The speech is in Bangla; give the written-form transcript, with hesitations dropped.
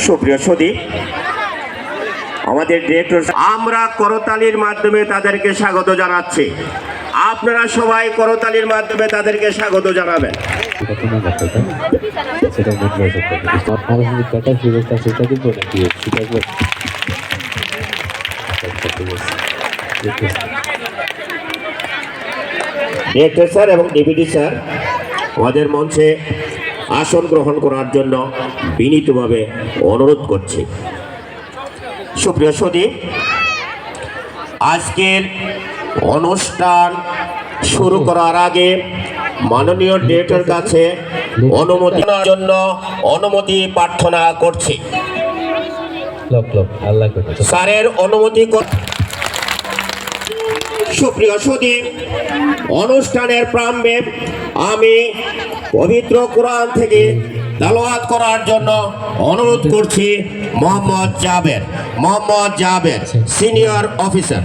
সুপ্রিয় সদী, আমাদের ডিরেক্টর আমরা করতালির মাধ্যমে তাদেরকে স্বাগত জানাচ্ছি। আপনারা সবাই করতালির মাধ্যমে তাদেরকে স্বাগত জানাবেন। ডিরেক্টর স্যার এবং ডেপুটি স্যার আমাদের মঞ্চে আসন গ্রহণ করার জন্য বিনীতভাবে অনুরোধ করছি। সুপ্রিয় সদী, আজকের অনুষ্ঠান শুরু করার আগে মাননীয় ডিরেক্টর কাছে অনুমতির জন্য অনুমতি প্রার্থনা করছি। স্যারের অনুমতি। সুপ্রিয় সদী, অনুষ্ঠানের প্রারম্ভে আমি পবিত্র কোরআন থেকে তেলাওয়াত করার জন্য অনুরোধ করছি মোহাম্মদ জাবের সিনিয়র অফিসার।